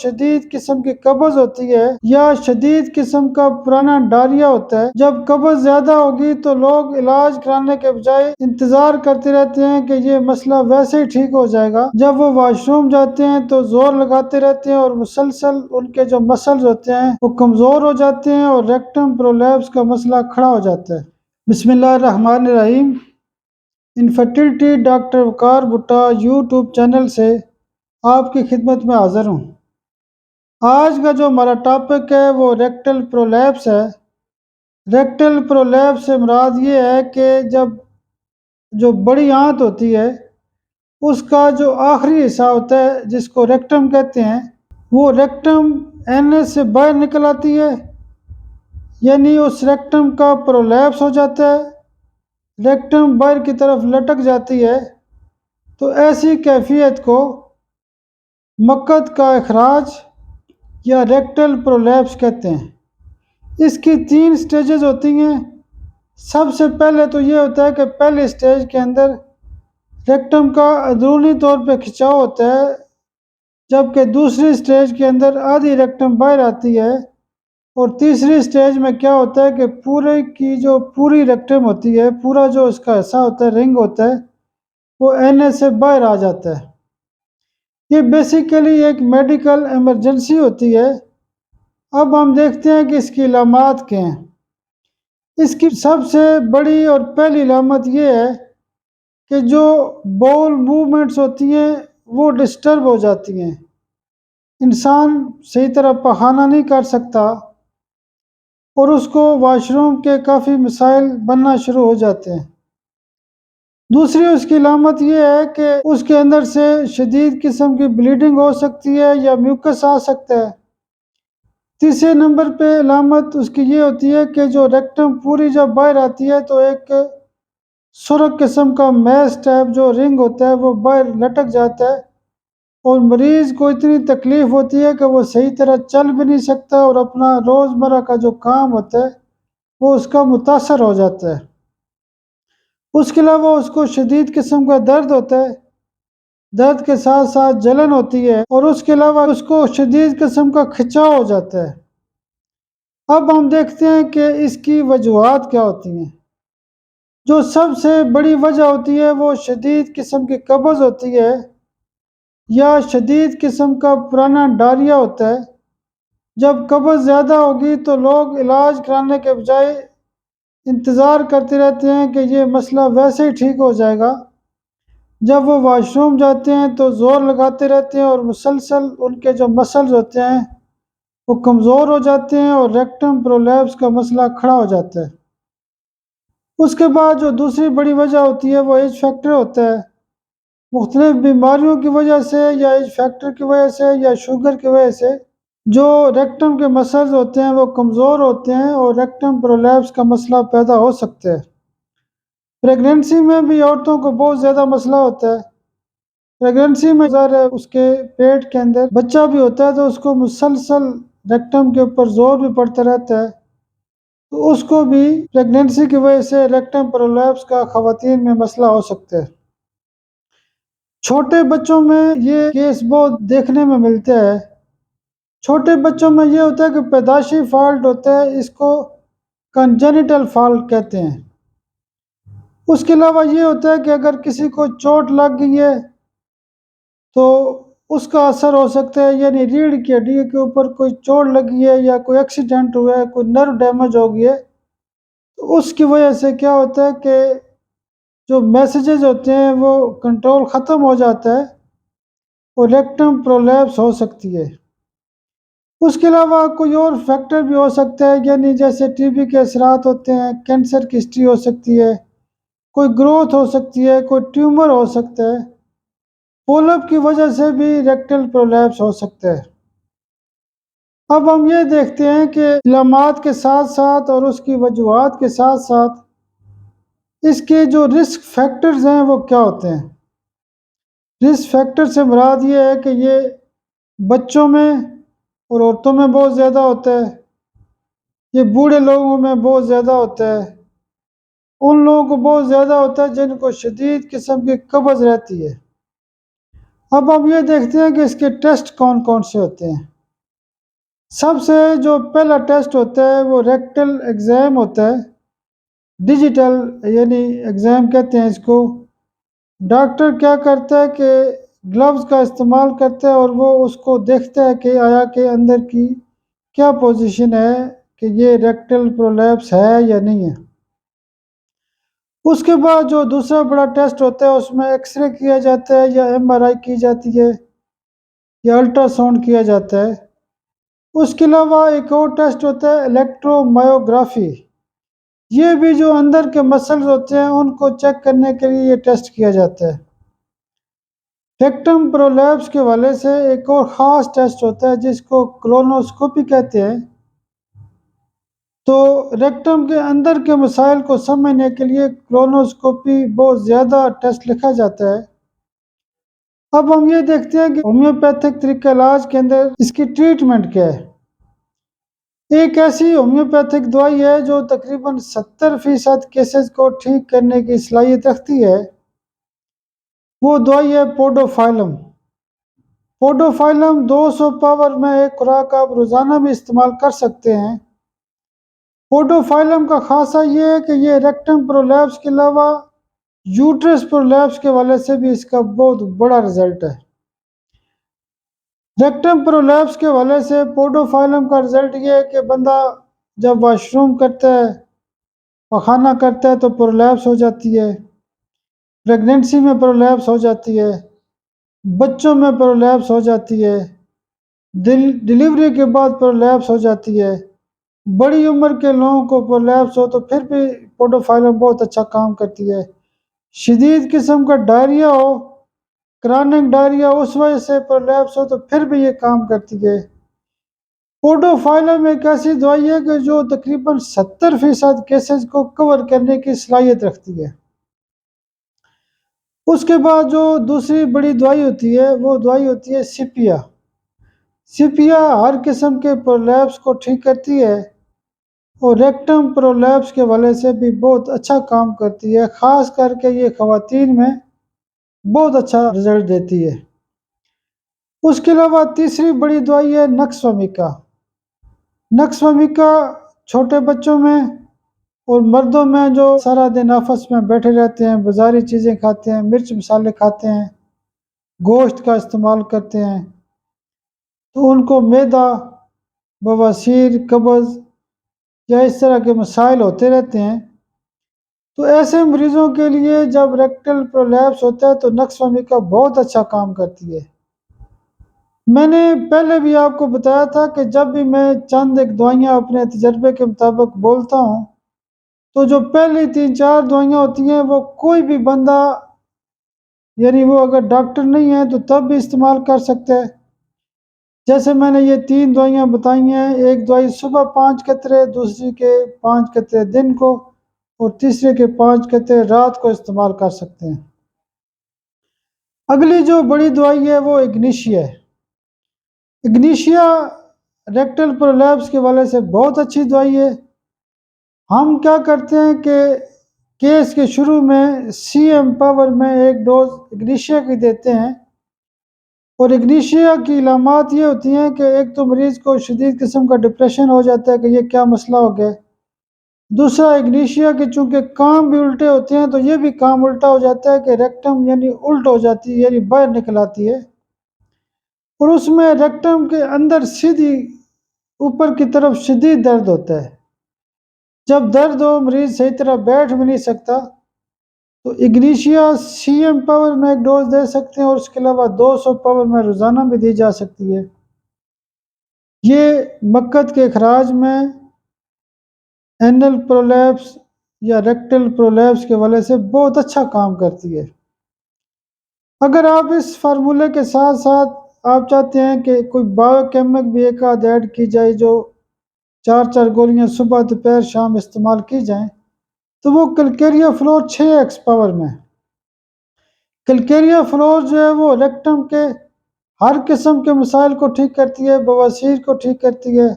शदीद किस्म की कब्ज होती है या शदीद किस्म का पुराना डायरिया होता है, जब कब्ज ज्यादा होगी तो लोग इलाज कराने के बजाय इंतजार करते रहते हैं कि ये मसला वैसे ही ठीक हो जाएगा। जब वो वॉशरूम जाते हैं तो जोर लगाते रहते हैं और मुसलसल उनके जो मसल्स होते हैं वो कमजोर हो जाते हैं और रेक्टम प्रोलैप्स का मसला खड़ा हो जाता है। बिस्मिल्लाहिर्रहमानिर्रहीम। इनफर्टिलिटी डॉक्टर वकार भुट्टा यूट्यूब चैनल से आपकी खिदमत में हाजिर हूँ। आज का जो हमारा टॉपिक है वो रेक्टल प्रोलैप्स है। रेक्टल प्रोलैप्स से मुराद ये है कि जब जो बड़ी आंत होती है उसका जो आखिरी हिस्सा होता है जिसको रेक्टम कहते हैं, वो रेक्टम एनएस से बाहर निकल आती है, यानी उस रेक्टम का प्रोलैप्स हो जाता है, रेक्टम बाहर की तरफ लटक जाती है। तो ऐसी कैफियत को मक्कत का इखराज या रेक्टल प्रोलैप्स कहते हैं। इसकी 3 स्टेजेस होती हैं। सबसे पहले तो ये होता है कि पहले स्टेज के अंदर रेक्टम का अंदरूनी तौर पे खिंचाव होता है, जबकि दूसरी स्टेज के अंदर आधी रेक्टम बाहर आती है, और तीसरी स्टेज में क्या होता है कि पूरे की जो पूरी रेक्टम होती है, पूरा जो इसका हिस्सा होता है, रिंग होता है, वो एनएस से बाहर आ जाता है। ये बेसिकली एक मेडिकल इमरजेंसी होती है। अब हम देखते हैं कि इसकी अलामात क्या हैं। इसकी सबसे बड़ी और पहली अलामत ये है कि जो बाउल मूवमेंट्स होती हैं वो डिस्टर्ब हो जाती हैं। इंसान सही तरह पखाना नहीं कर सकता और उसको वॉशरूम के काफ़ी मसाइल बनना शुरू हो जाते हैं। दूसरी उसकी अलामत ये है कि उसके अंदर से शदीद किस्म की ब्लीडिंग हो सकती है या म्यूकस आ सकता है। तीसरे नंबर पे अलामत उसकी ये होती है कि जो रेक्टम पूरी जब बाहर आती है तो एक सुरख किस्म का मैश टाइप जो रिंग होता है वो बाहर लटक जाता है, और मरीज़ को इतनी तकलीफ़ होती है कि वो सही तरह चल भी नहीं सकता और अपना रोज़मर्रा का जो काम होता है वो उसका मुतासर हो जाता है। उसके अलावा उसको शदीद किस्म का दर्द होता है, दर्द के साथ साथ जलन होती है, और उसके अलावा उसको शदीद किस्म का खिंचाव हो जाता है। अब हम देखते हैं कि इसकी वजूहात क्या होती हैं। जो सबसे बड़ी वजह होती है वो शदीद किस्म की कब्ज़ होती है या शदीद किस्म का पुराना डायरिया होता है। जब कब्ज़ ज़्यादा होगी तो लोग इलाज कराने के बजाय इंतज़ार करते रहते हैं कि ये मसला वैसे ही ठीक हो जाएगा। जब वो वॉशरूम जाते हैं तो ज़ोर लगाते रहते हैं और मुसलसल उनके जो मसल्स होते हैं वो कमज़ोर हो जाते हैं और रेक्टम प्रोलैप्स का मसला खड़ा हो जाता है। उसके बाद जो दूसरी बड़ी वजह होती है वो एज फैक्टर होता है। मुख्तलिफ बीमारियों की वजह से या एज फैक्टर की वजह से या शुगर की वजह से जो रेक्टम के मसल्स होते हैं वो कमज़ोर होते हैं और रेक्टम प्रोलैप्स का मसला पैदा हो सकता है। प्रेगनेंसी में भी औरतों को बहुत ज़्यादा मसला होता है। प्रेगनेंसी में ज़ाहिर उसके पेट के अंदर बच्चा भी होता है तो उसको मुसलसल रेक्टम के ऊपर ज़ोर भी पड़ता रहता है, तो उसको भी प्रेगनेंसी की वजह से रेक्टम प्रोलैप्स का ख़वातीन में मसला हो सकता है। छोटे बच्चों में ये केस बहुत देखने में मिलता है। छोटे बच्चों में ये होता है कि पैदाइशी फॉल्ट होता है, इसको कंजेनिटल फॉल्ट कहते हैं। उसके अलावा ये होता है कि अगर किसी को चोट लग गई है तो उसका असर हो सकता है, यानी रीढ़ की हड्डी के ऊपर कोई चोट लगी है या कोई एक्सीडेंट हुआ है, कोई नर्व डैमेज हो गई है, तो उसकी वजह से क्या होता है कि जो मैसेजेस होते हैं वो कंट्रोल ख़त्म हो जाता है और रेक्टम प्रोलैप्स हो सकती है। उसके अलावा कोई और फैक्टर भी हो सकता है, यानी जैसे टीबी के असरात होते हैं, कैंसर की हिस्ट्री हो सकती है, कोई ग्रोथ हो सकती है, कोई ट्यूमर हो सकता है, पोलप की वजह से भी रेक्टल प्रोलैप्स हो सकता है। अब हम ये देखते हैं कि इलामात के साथ साथ और उसकी वजूहात के साथ साथ इसके जो रिस्क फैक्टर्स हैं वो क्या होते हैं। रिस्क फैक्टर से मुराद ये है कि ये बच्चों में और औरतों में बहुत ज़्यादा होता है, ये बूढ़े लोगों में बहुत ज़्यादा होता है, उन लोगों को बहुत ज़्यादा होता है जिनको शदीद किस्म की कब्ज़ रहती है। अब हम ये देखते हैं कि इसके टेस्ट कौन कौन से होते हैं। सबसे जो पहला टेस्ट होता है वो रेक्टल एग्ज़ाम होता है, डिजिटल यानी एग्ज़ाम कहते हैं इसको। डॉक्टर क्या करता है कि ग्लव्स का इस्तेमाल करता है और वो उसको देखता है कि आया के अंदर की क्या पोजीशन है, कि ये रेक्टल प्रोलैप्स है या नहीं है। उसके बाद जो दूसरा बड़ा टेस्ट होता है उसमें एक्सरे किया जाता है या एमआरआई की जाती है या अल्ट्रासाउंड किया जाता है। उसके अलावा एक और टेस्ट होता है इलेक्ट्रोमायोग्राफी। ये भी जो अंदर के मसल्स होते हैं उनको चेक करने के लिए ये टेस्ट किया जाता है। रेक्टम प्रोलैप्स के हवाले से एक और ख़ास टेस्ट होता है जिसको कोलोनोस्कोपी कहते हैं। तो रेक्टम के अंदर के मसाइल को समझने के लिए कोलोनोस्कोपी बहुत ज़्यादा टेस्ट लिखा जाता है। अब हम ये देखते हैं कि होम्योपैथिक तरीका इलाज के अंदर इसकी ट्रीटमेंट क्या है। एक ऐसी होम्योपैथिक दवाई है जो तकरीबन 70% केसेस को ठीक करने की सलाहियत रखती है। वो दवाई है पोडोफाइलम। पोडोफाइलम 200 पावर में एक खुराक आप रोज़ाना भी इस्तेमाल कर सकते हैं। पोडोफाइलम का खासा ये है कि ये रेक्टम प्रोलैप्स के अलावा यूट्रस प्रोलैप्स के हवाले से भी इसका बहुत बड़ा रिजल्ट है। रेक्टम प्रोलैप्स के हवाले से पोडोफाइलम का रिजल्ट ये है कि बंदा जब वॉशरूम करता है, पखाना करता है तो प्रोलैप्स हो जाती है, प्रेगनेंसी में प्रोलैप्स हो जाती है, बच्चों में प्रोलैप्स हो जाती है, डिलीवरी के बाद प्रोलैप्स हो जाती है। बड़ी उम्र के लोगों को प्रोलैप्स हो तो फिर भी पोडोफाइलम बहुत अच्छा काम करती है। शदीद किस्म का डायरिया हो, क्रॉनिक डायरिया उस वजह से प्रोलैप्स हो तो फिर भी ये काम करती है। पोडोफाइलम एक ऐसी दवाई है कि जो तकरीबन 70% केसेस को कवर करने की सलाहियत रखती है। उसके बाद जो दूसरी बड़ी दवाई होती है वो दवाई होती है सिपिया। सिपिया हर किस्म के प्रोलैप्स को ठीक करती है और रेक्टम प्रोलैप्स के हवाले से भी बहुत अच्छा काम करती है। ख़ास करके ये ख़वातीन में बहुत अच्छा रिजल्ट देती है। उसके अलावा तीसरी बड़ी दवाई है नक्सवामिका। नक्सवामिका छोटे बच्चों में और मर्दों में जो सारा दिन आपस में बैठे रहते हैं, बाज़ारी चीज़ें खाते हैं, मिर्च मसाले खाते हैं, गोश्त का इस्तेमाल करते हैं, तो उनको मैदा, बवासीर, कब्ज़ या इस तरह के मसाइल होते रहते हैं। तो ऐसे मरीज़ों के लिए जब रेक्टल प्रोलैप्स होता है तो नक्सवामिका बहुत अच्छा काम करती है। मैंने पहले भी आपको बताया था कि जब भी मैं चंद एक दवाइयाँ अपने तजर्बे के मुताबिक बोलता हूँ, तो जो पहली 3-4 दवाइयाँ होती हैं वो कोई भी बंदा, यानी वो अगर डॉक्टर नहीं है तो तब भी इस्तेमाल कर सकता है। जैसे मैंने ये 3 दवाइयाँ बताई हैं, एक दवाई सुबह 5 कतरे, दूसरी के 5 कतरे दिन को और तीसरे के 5 कतरे रात को इस्तेमाल कर सकते हैं। अगली जो बड़ी दवाई है वो इग्निशिया है। इग्निशिया रेक्टल प्रोलैप्स के हवाले से बहुत अच्छी दवाई है। हम क्या करते हैं कि केस के शुरू में सीएम पावर में एक डोज इग्निशिया की देते हैं और इग्निशिया की इलामात ये होती हैं कि एक तो मरीज़ को शदीद किस्म का डिप्रेशन हो जाता है कि ये क्या मसला हो गया। दूसरा, इग्निशिया के चूँकि काम भी उल्टे होते हैं तो ये भी काम उल्टा हो जाता है कि रेक्टम यानी उल्ट हो जाती है, यानी बाहर निकल आती है और उसमें रेक्टम के अंदर सीधी ऊपर की तरफ शदीद दर्द होता है। जब दर्द हो, मरीज़ सही तरह बैठ भी नहीं सकता, तो इग्निशिया सीएम पावर में एक डोज दे सकते हैं और उसके अलावा 200 पावर में रोज़ाना भी दी जा सकती है। ये मक्कत के अखराज में एनल प्रोलैप्स या रेक्टल प्रोलैप्स के हवाले से बहुत अच्छा काम करती है। अगर आप इस फार्मूले के साथ साथ आप चाहते हैं कि कोई बायोकेमिक भी एक आध ऐड की जाए जो 4-4 गोलियां सुबह दोपहर शाम इस्तेमाल की जाएं, तो वो कलकेरिया फ्लोर 6x पावर में। कलकेरिया फ्लोर जो है वो रेक्टम के हर किस्म के मसाइल को ठीक करती है, बवासीर को ठीक करती है,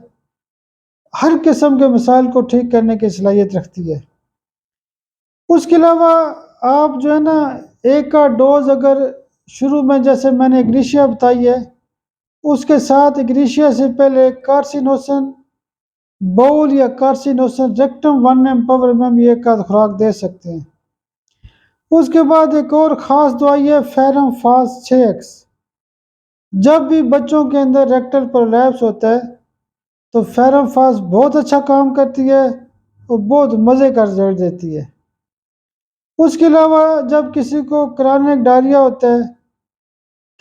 हर किस्म के मसाइल को ठीक करने की सलाहियत रखती है। उसके अलावा आप जो है ना, एक का डोज अगर शुरू में जैसे मैंने इग्निशिया बताई है, उसके साथ इग्निशिया से पहले कार्सिनोसन बाउल या कार्सिनोसन रेक्टम 1 mg में भी एक आध खुराक दे सकते हैं। उसके बाद एक और ख़ास दवाई है फेरम फास 6x। जब भी बच्चों के अंदर रेक्टल प्रोलैप्स होता है तो फेरम फास बहुत अच्छा काम करती है और बहुत मज़े का रिजल्ट देती है। उसके अलावा जब किसी को क्रॉनिक डायरिया होता है,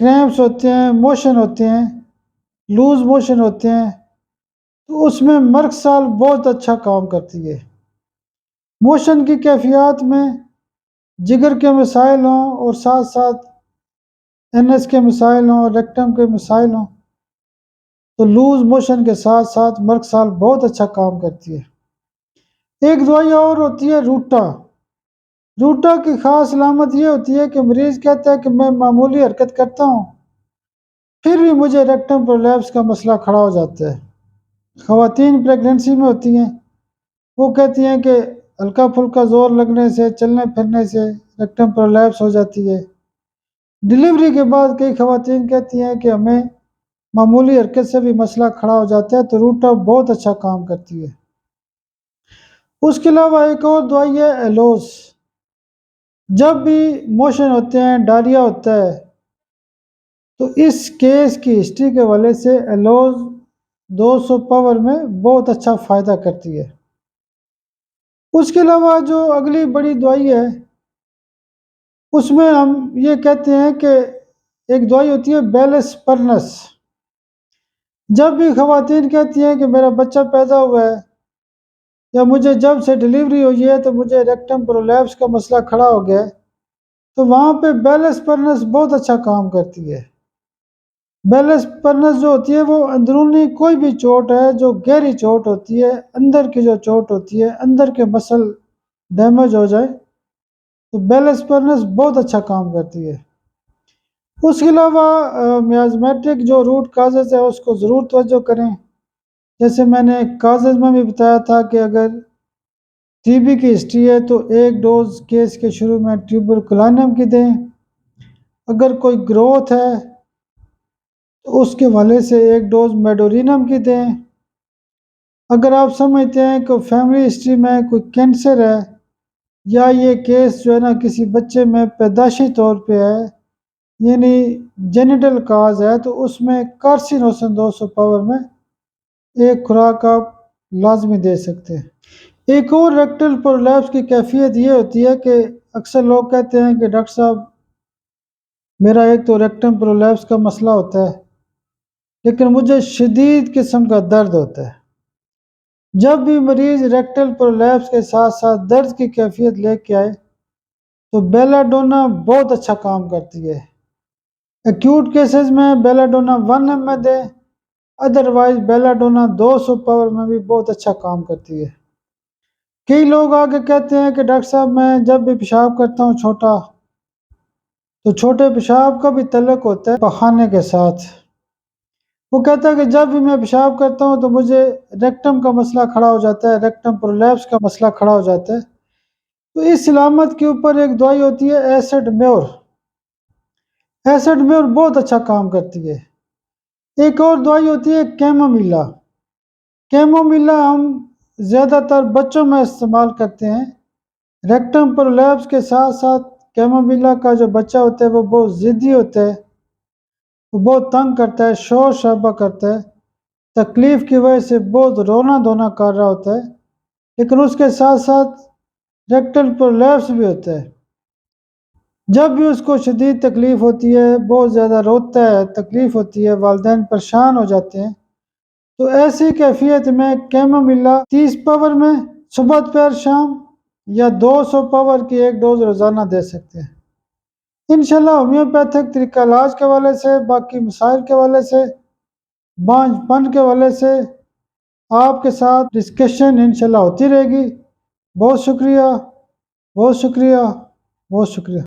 क्रैम्प्स होते हैं, मोशन होते हैं, लूज मोशन होते हैं, तो उसमें मर्कसाल बहुत अच्छा काम करती है। मोशन की कैफियत में जिगर के मसाइल हों और साथ साथ एनएस के मसाइल हों, रेक्टम के मसाइल हों, तो लूज मोशन के साथ साथ मर्कसाल बहुत अच्छा काम करती है। एक दवाई और होती है रूटा। रूटा की खास अलामत ये होती है कि मरीज कहता है कि मैं मामूली हरकत करता हूँ फिर भी मुझे रेक्टम प्रोलैप्स का मसला खड़ा हो जाता है। ख़वातीन प्रेगनेंसी में होती हैं, वो कहती हैं कि हल्का फुल्का ज़ोर लगने से, चलने फिरने से रेक्टम प्रोलैप्स हो जाती है। डिलीवरी के बाद कई ख़वातीन कहती हैं कि हमें मामूली हरकत से भी मसला खड़ा हो जाता है, तो रूटा बहुत अच्छा काम करती है। उसके अलावा एक और दवाई है एलोस। जब भी मोशन होते हैं, डायरिया होता है, तो इस केस की हिस्ट्री के हवाले से एलोज 200 पावर में बहुत अच्छा फ़ायदा करती है। उसके अलावा जो अगली बड़ी दवाई है उसमें हम ये कहते हैं कि एक दवाई होती है बेलेस्पर्नस। जब भी ख़वातीन कहती हैं कि मेरा बच्चा पैदा हुआ है या मुझे जब से डिलीवरी हुई है तो मुझे रेक्टम प्रोलैप्स का मसला खड़ा हो गया है, तो वहाँ पे बेलेस्पर्नस बहुत अच्छा काम करती है। बेलेस्पर्नस जो होती है वो अंदरूनी कोई भी चोट है जो गहरी चोट होती है, अंदर की जो चोट होती है, अंदर के मसल डैमेज हो जाए, तो बेलेस्पर्नस बहुत अच्छा काम करती है। उसके अलावा मियाज़मेटिक जो रूट काजेज़ है उसको ज़रूर तवज्जो करें। जैसे मैंने काजेज़ में भी बताया था कि अगर टीबी की हिस्ट्री है तो एक डोज केस के शुरू में ट्यूबरकुलाइनम की दें। अगर कोई ग्रोथ है तो उसके हवाले से एक डोज मेडोरिनम की दें। अगर आप समझते हैं कि फैमिली हिस्ट्री में कोई कैंसर है या ये केस जो है ना किसी बच्चे में पैदाशी तौर पे है, यानी जेनिटल काज है, तो उसमें कार्सिनोसन 200 पावर में एक खुराक आप लाजमी दे सकते हैं। एक और रेक्टल प्रोलैप्स की कैफियत ये होती है कि अक्सर लोग कहते हैं कि डॉक्टर साहब मेरा एक तो रेक्टम प्रोलैप्स का मसला होता है लेकिन मुझे शदीद किस्म का दर्द होता है। जब भी मरीज रेक्टल प्रोलैप्स के साथ साथ दर्द की कैफियत लेके आए तो बेलाडोना बहुत अच्छा काम करती है। एक्यूट केसेस में बेलाडोना 1 mg में दें, अदरवाइज बेलाडोना 200 पावर में भी बहुत अच्छा काम करती है। कई लोग आके कहते हैं कि डॉक्टर साहब मैं जब भी पेशाब करता हूँ छोटा, तो छोटे पेशाब का भी तल्लुक होता है पखाने के साथ। वो कहता है कि जब भी मैं पेशाब करता हूँ तो मुझे रेक्टम का मसला खड़ा हो जाता है, रेक्टम प्रोलैप्स का मसला खड़ा हो जाता है। तो इस सलामत के ऊपर एक दवाई होती है एसिड म्योर। एसिड म्योर बहुत अच्छा काम करती है। एक और दवाई होती है कैमोमिला। कैमोमिला हम ज़्यादातर बच्चों में इस्तेमाल करते हैं। रेक्टम प्रोलैप्स के साथ साथ कैमोमिला का जो बच्चा होता है वो बहुत ज़िद्दी होता है, वो बहुत तंग करता है, शोर शराबा करता है, तकलीफ़ की वजह से बहुत रोना धोना कर रहा होता है, लेकिन उसके साथ साथ रेक्टल प्रोलैप्स भी होता है। जब भी उसको शदीद तकलीफ़ होती है, बहुत ज़्यादा रोता है, तकलीफ़ होती है, वालिदैन परेशान हो जाते हैं, तो ऐसी कैफियत में कैमोमिला 30 पावर में सुबह दोपहर शाम या 200 पावर की एक डोज रोज़ाना दे सकते हैं। इंशाल्लाह होम्योपैथिक तरीका इलाज के हवाले से, बाकी मसाइल के हवाले से, बांझपन के हवाले से आपके साथ डिस्कशन इंशाल्लाह होती रहेगी। बहुत शुक्रिया, बहुत शुक्रिया, बहुत शुक्रिया।